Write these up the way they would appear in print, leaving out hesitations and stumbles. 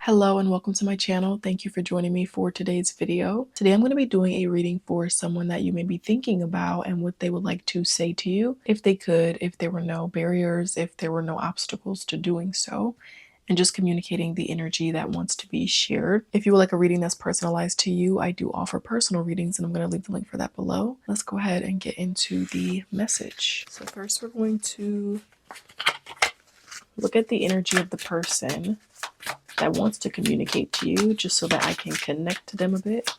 Hello and welcome to my channel. Thank you for joining me for today's video. Today I'm going to be doing a reading for someone that you may be thinking about and what they would like to say to you if they could, if there were no barriers, if there were no obstacles to doing so, and just communicating the energy that wants to be shared. If you would like a reading that's personalized to you, I do offer personal readings and I'm going to leave the link for that below. Let's go ahead and get into the message. So first we're going to look at the energy of the person that wants to communicate to you, just so that I can connect to them a bit.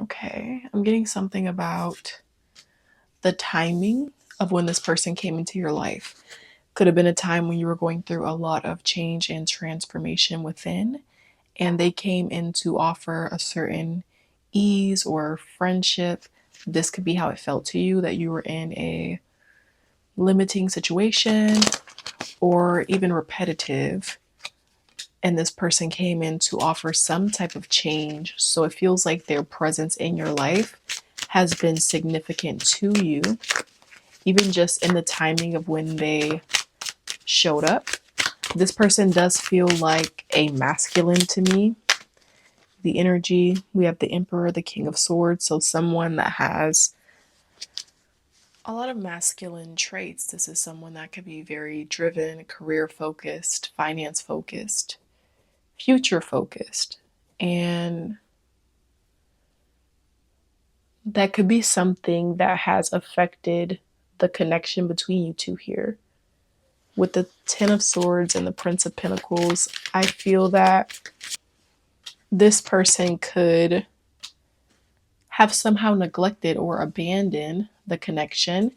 Okay, I'm getting something about the timing of when this person came into your life. Could have been a time when you were going through a lot of change and transformation within, and they came in to offer a certain ease or friendship. This could be how it felt to you, that you were in a limiting situation or even repetitive, and this person came in to offer some type of change. So it feels like their presence in your life has been significant to you, even just in the timing of when they showed up. This person does feel like a masculine to me. The energy, we have the Emperor, the King of Swords, so someone that has a lot of masculine traits. This is someone that could be very driven, career focused, finance focused, future focused, and that could be something that has affected the connection between you two here. With the Ten of Swords and the Prince of Pentacles, I feel that this person could have somehow neglected or abandoned the connection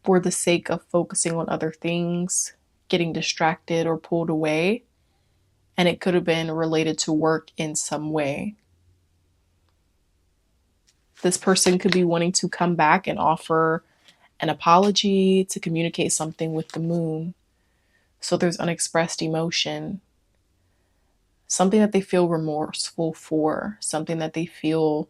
for the sake of focusing on other things, getting distracted or pulled away, and it could have been related to work in some way. This person could be wanting to come back and offer an apology, to communicate something with the Moon. So there's unexpressed emotion, something that they feel remorseful for, something that they feel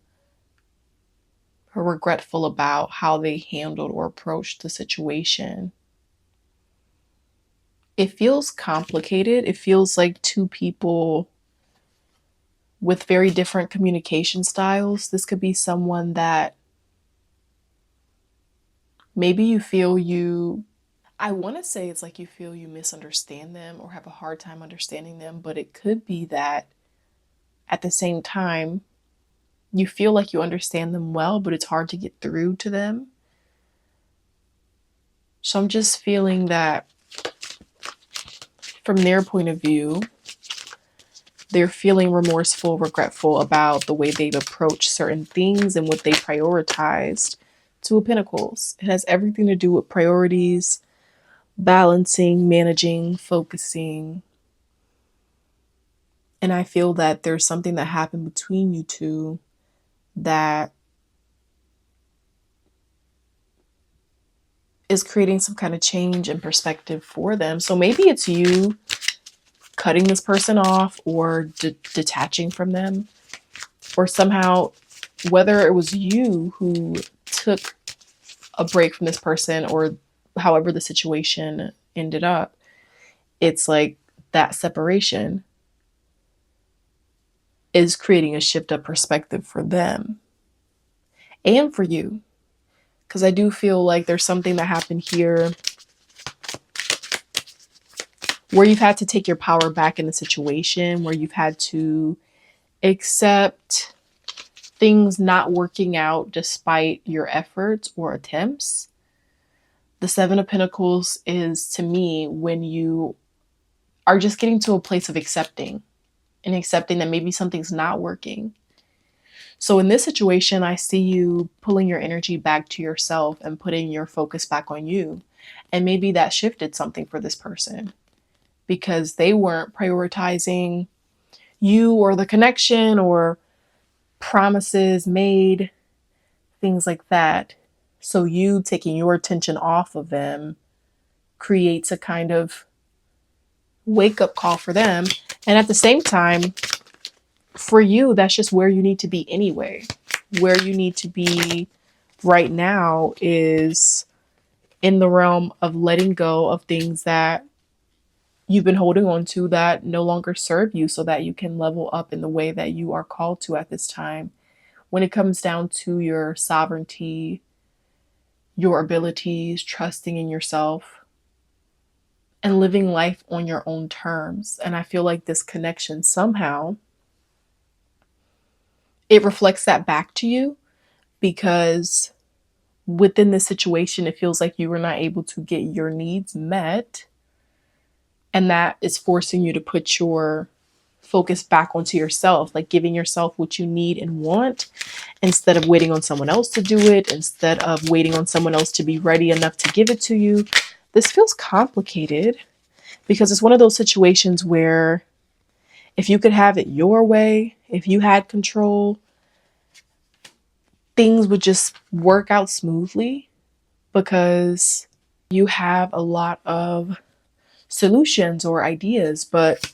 regretful about how they handled or approached the situation. It feels complicated. It feels like two people with very different communication styles. This could be someone that maybe you feel I want to say it's like you feel you misunderstand them or have a hard time understanding them, but it could be that at the same time, you feel like you understand them well, but it's hard to get through to them. So I'm just feeling that from their point of view, they're feeling remorseful, regretful about the way they've approached certain things and what they prioritized. Two of Pentacles. It has everything to do with priorities, balancing, managing, focusing. And I feel that there's something that happened between you two that is creating some kind of change in perspective for them. So maybe it's you cutting this person off or detaching from them, or somehow, whether it was you who took a break from this person or however the situation ended up, it's like that separation is creating a shift of perspective for them and for you. Because I do feel like there's something that happened here where you've had to take your power back in the situation, where you've had to accept things not working out despite your efforts or attempts. The Seven of Pentacles is, to me, when you are just getting to a place of accepting and accepting that maybe something's not working. So in this situation, I see you pulling your energy back to yourself and putting your focus back on you. And maybe that shifted something for this person because they weren't prioritizing you or the connection or promises made, things like that. So you taking your attention off of them creates a kind of wake-up call for them. And at the same time, for you, that's just where you need to be anyway. where you need to be right now is in the realm of letting go of things that you've been holding on to that no longer serve you, so that you can level up in the way that you are called to at this time. When it comes down to your sovereignty, your abilities, trusting in yourself, and living life on your own terms. And I feel like this connection somehow it reflects that back to you, because within this situation it feels like you were not able to get your needs met, and that is forcing you to put your focus back onto yourself, like giving yourself what you need and want instead of waiting on someone else to do it, instead of waiting on someone else to be ready enough to give it to you. This feels complicated because it's one of those situations where if you could have it your way, if you had control, things would just work out smoothly because you have a lot of solutions or ideas. But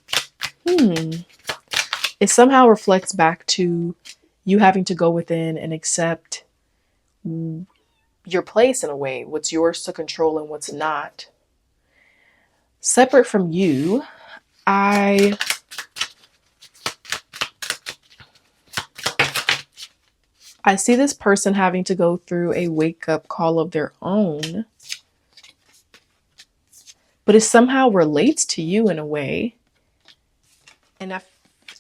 it somehow reflects back to you having to go within and accept your place in a way, what's yours to control and what's not. Separate from you, I see this person having to go through a wake-up call of their own, but it somehow relates to you in a way. And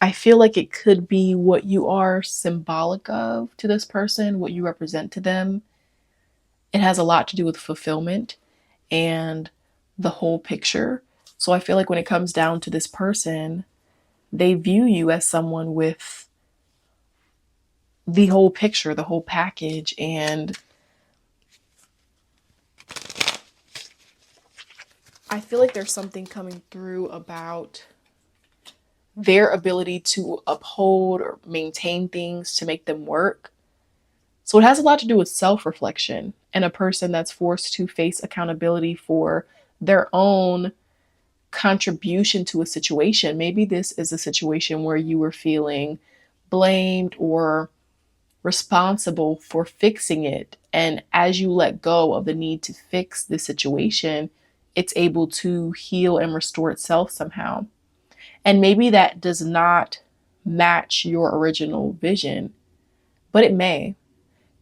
I feel like it could be what you are symbolic of to this person, what you represent to them. It has a lot to do with fulfillment and the whole picture. So I feel like when it comes down to this person, they view you as someone with the whole picture, the whole package. And I feel like there's something coming through about their ability to uphold or maintain things to make them work. So it has a lot to do with self-reflection and a person that's forced to face accountability for their own contribution to a situation. Maybe this is a situation where you were feeling blamed or responsible for fixing it. And as you let go of the need to fix the situation, it's able to heal and restore itself somehow. And maybe that does not match your original vision, but it may.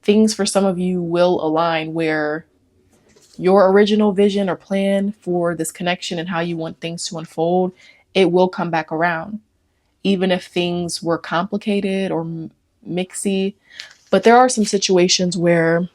Things for some of you will align where your original vision or plan for this connection and how you want things to unfold, it will come back around, even if things were complicated or mixy. But there are some situations where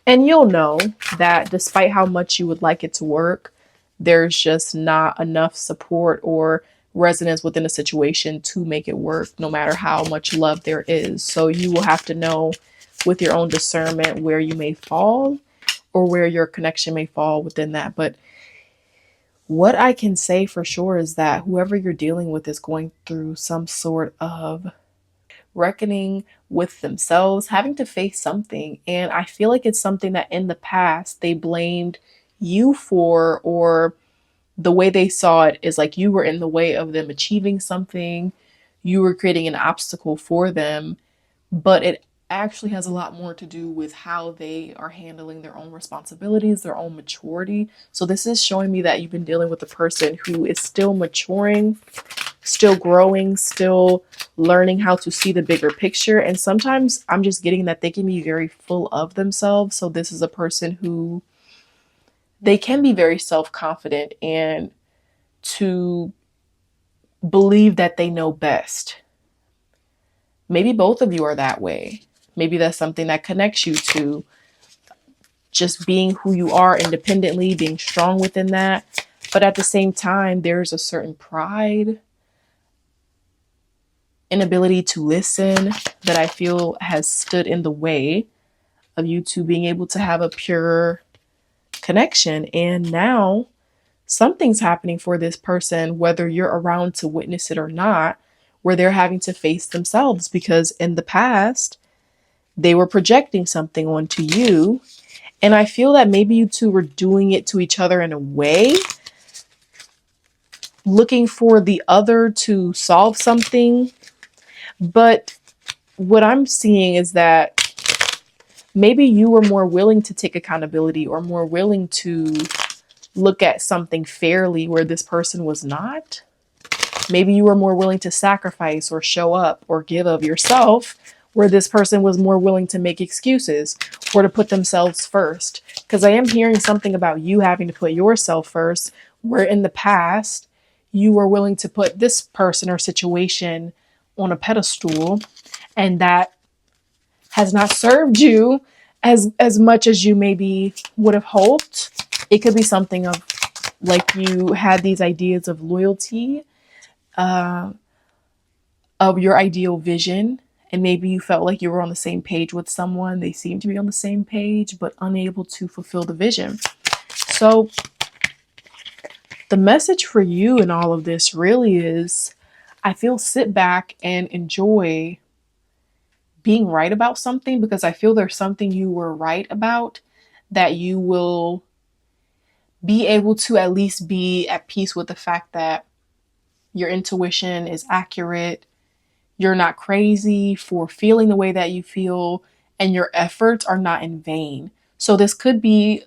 and you'll know that despite how much you would like it to work, there's just not enough support or resonance within a situation to make it work, no matter how much love there is. So you will have to know with your own discernment where you may fall or where your connection may fall within that. But what I can say for sure is that whoever you're dealing with is going through some sort of reckoning with themselves, having to face something. And I feel like it's something that in the past they blamed you for, or the way they saw it is like you were in the way of them achieving something, you were creating an obstacle for them. But it actually has a lot more to do with how they are handling their own responsibilities, their own maturity. So this is showing me that you've been dealing with a person who is still maturing, still growing, still learning how to see the bigger picture. And sometimes I'm just getting that they can be very full of themselves. So this is a person who they can be very self-confident and to believe that they know best. Maybe both of you are that way. Maybe that's something that connects you to just being who you are independently, being strong within that. But at the same time, there's a certain pride, inability to listen that I feel has stood in the way of you two being able to have a pure connection. And now something's happening for this person, whether you're around to witness it or not, where they're having to face themselves, because in the past, they were projecting something onto you. And I feel that maybe you two were doing it to each other in a way looking for the other to solve something. But what I'm seeing is that maybe you were more willing to take accountability or more willing to look at something fairly where this person was not. Maybe you were more willing to sacrifice or show up or give of yourself where this person was more willing to make excuses or to put themselves first. Because I am hearing something about you having to put yourself first, where in the past you were willing to put this person or situation on a pedestal, and that has not served you as much as you maybe would have hoped. It could be something of like you had these ideas of loyalty, uh, of your ideal vision, and maybe you felt like you were on the same page with someone. They seemed to be on the same page, but unable to fulfill the vision. So the message for you in all of this really is, I feel, sit back and enjoy being right about something, because I feel there's something you were right about that you will be able to at least be at peace with the fact that your intuition is accurate. You're not crazy for feeling the way that you feel, and your efforts are not in vain. So this could be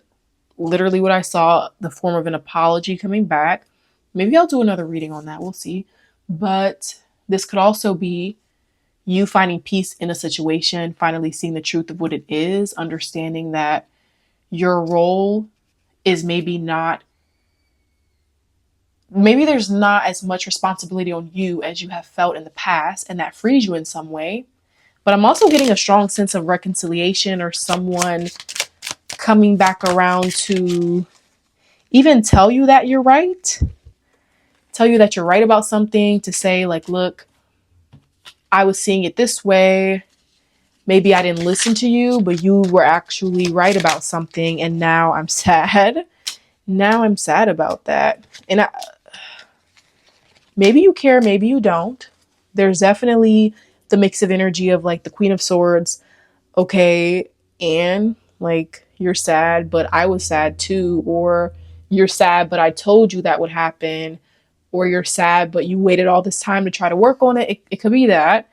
literally what I saw, the form of an apology coming back. Maybe I'll do another reading on that. We'll see. But this could also be you finding peace in a situation, finally seeing the truth of what it is, understanding that your role is maybe there's not as much responsibility on you as you have felt in the past, and that frees you in some way. But I'm also getting a strong sense of reconciliation, or someone coming back around to even tell you that you're right. Tell you that you're right about something, to say, like, look, I was seeing it this way. Maybe I didn't listen to you, but you were actually right about something. And now I'm sad. Now I'm sad about that. And maybe you care, maybe you don't. There's definitely the mix of energy of like the Queen of Swords. Okay, and like, you're sad, but I was sad too. Or you're sad, but I told you that would happen. Or you're sad, but you waited all this time to try to work on it. It could be that.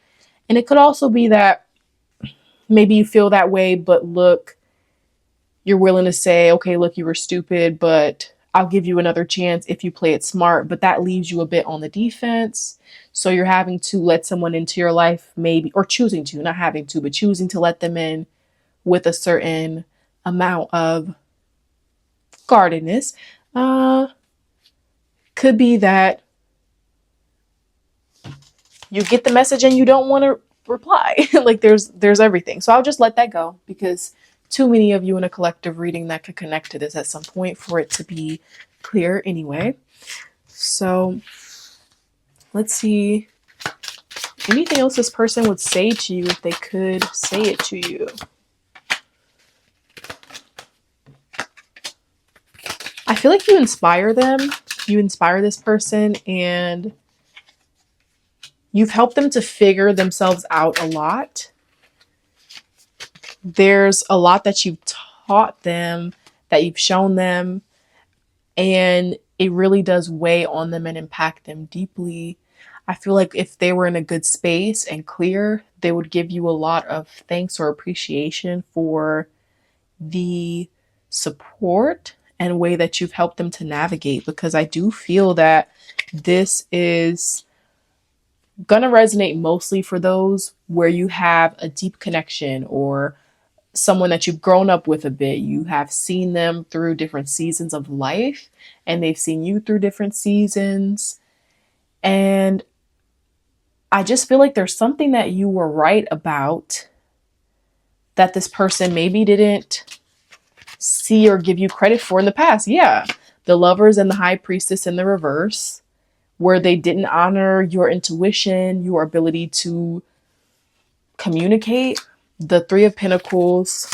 And it could also be that maybe you feel that way, but look, you're willing to say, okay, look, you were stupid, but I'll give you another chance if you play it smart. But that leaves you a bit on the defense. So you're having to let someone into your life, maybe, or choosing to, not having to, but choosing to let them in with a certain amount of guardedness. Could be that you get the message and you don't want to reply. Like, there's everything. So I'll just let that go, because too many of you in a collective reading that could connect to this at some point for it to be clear anyway. So let's see. Anything else this person would say to you if they could say it to you? I feel like you inspire them. You inspire this person, and you've helped them to figure themselves out a lot. There's a lot that you've taught them, that you've shown them, and it really does weigh on them and impact them deeply. I feel like if they were in a good space and clear, they would give you a lot of thanks or appreciation for the support and way that you've helped them to navigate, because I do feel that this is gonna resonate mostly for those where you have a deep connection, or someone that you've grown up with a bit. You have seen them through different seasons of life, and they've seen you through different seasons. And I just feel like there's something that you were right about that this person maybe didn't see or give you credit for in the past. Yeah, the Lovers and the High Priestess in the reverse, where they didn't honor your intuition, your ability to communicate. The Three of Pentacles.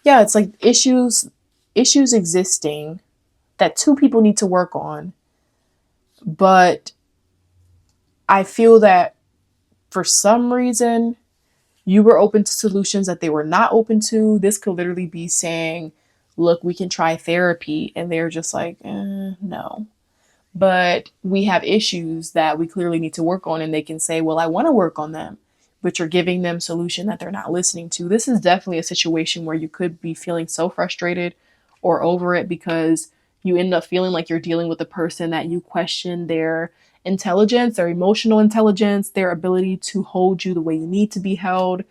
Yeah, it's like issues existing that two people need to work on. But I feel that for some reason you were open to solutions that they were not open to. This could literally be saying, look, we can try therapy. And they're just like, no. But we have issues that we clearly need to work on. And they can say, well, I want to work on them. But you're giving them solution that they're not listening to. This is definitely a situation where you could be feeling so frustrated or over it because you end up feeling like you're dealing with a person that you question their intelligence, their emotional intelligence, their ability to hold you the way you need to be held.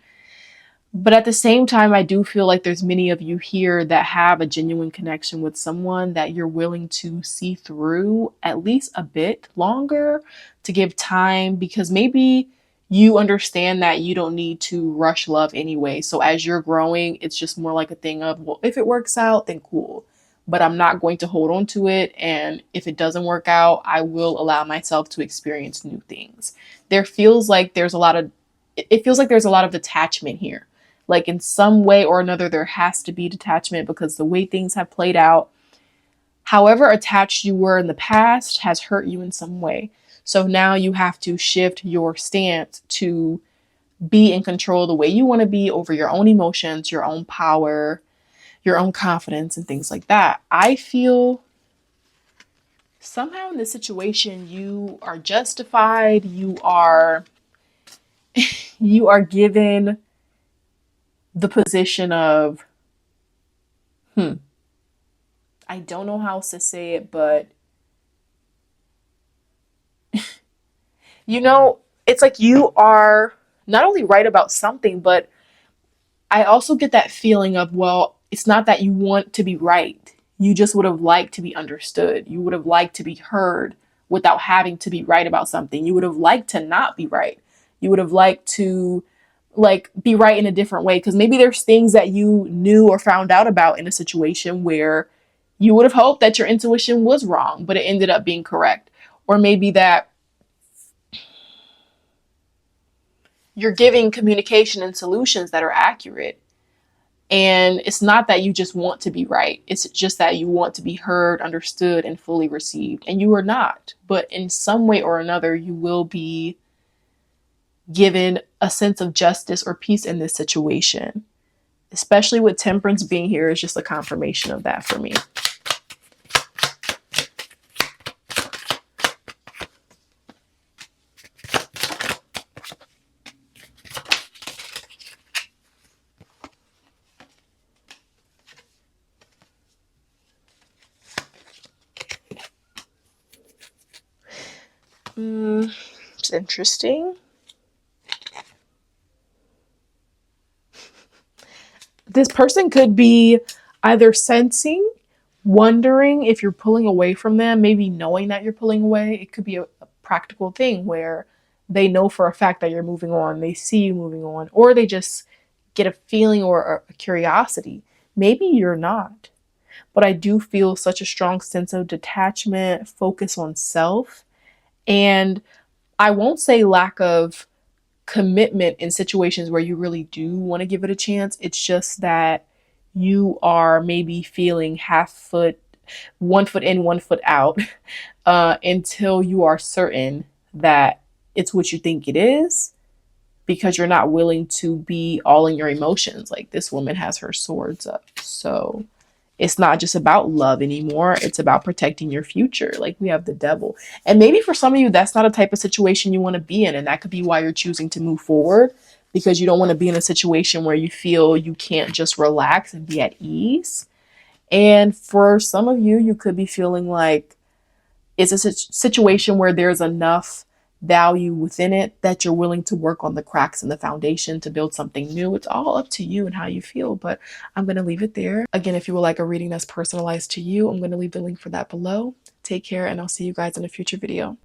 But at the same time, I do feel like there's many of you here that have a genuine connection with someone that you're willing to see through at least a bit longer, to give time, because maybe you understand that you don't need to rush love anyway. So as you're growing, it's just more like a thing of, well, if it works out, then cool. But I'm not going to hold on to it. And if it doesn't work out, I will allow myself to experience new things. There feels like there's a lot of, it feels like there's a lot of detachment here. Like in some way or another, there has to be detachment because the way things have played out, however attached you were in the past has hurt you in some way. So now you have to shift your stance to be in control the way you want to be over your own emotions, your own power, your own confidence, and things like that. I feel somehow in this situation, you are justified. You are given the position of, I don't know how else to say it, but it's like you are not only right about something, but I also get that feeling of, well, it's not that you want to be right. You just would have liked to be understood. You would have liked to be heard without having to be right about something. You would have liked to not be right. You would have liked to be right in a different way, because maybe there's things that you knew or found out about in a situation where you would have hoped that your intuition was wrong, but it ended up being correct. Or maybe that you're giving communication and solutions that are accurate. And it's not that you just want to be right. It's just that you want to be heard, understood, and fully received. And you are not. But in some way or another, you will be given a sense of justice or peace in this situation. Especially with Temperance being here is just a confirmation of that for me. It's interesting. This person could be either sensing, wondering if you're pulling away from them, maybe knowing that you're pulling away. It could be a practical thing where they know for a fact that you're moving on, they see you moving on, or they just get a feeling or a curiosity. Maybe you're not. But I do feel such a strong sense of detachment, focus on self, and I won't say lack of commitment in situations where you really do want to give it a chance. It's just that you are maybe feeling half foot, 1 foot in, 1 foot out, until you are certain that it's what you think it is, because you're not willing to be all in your emotions. Like this woman has her swords up. So it's not just about love anymore. It's about protecting your future. Like we have the devil. And maybe for some of you, that's not a type of situation you want to be in. And that could be why you're choosing to move forward, because you don't want to be in a situation where you feel you can't just relax and be at ease. And for some of you, you could be feeling like it's a situation where there's enough value within it that you're willing to work on the cracks in the foundation to build something new. It's all up to you and how you feel, but I'm going to leave it there. Again, if you would like a reading that's personalized to you, I'm going to leave the link for that below. Take care, and I'll see you guys in a future video.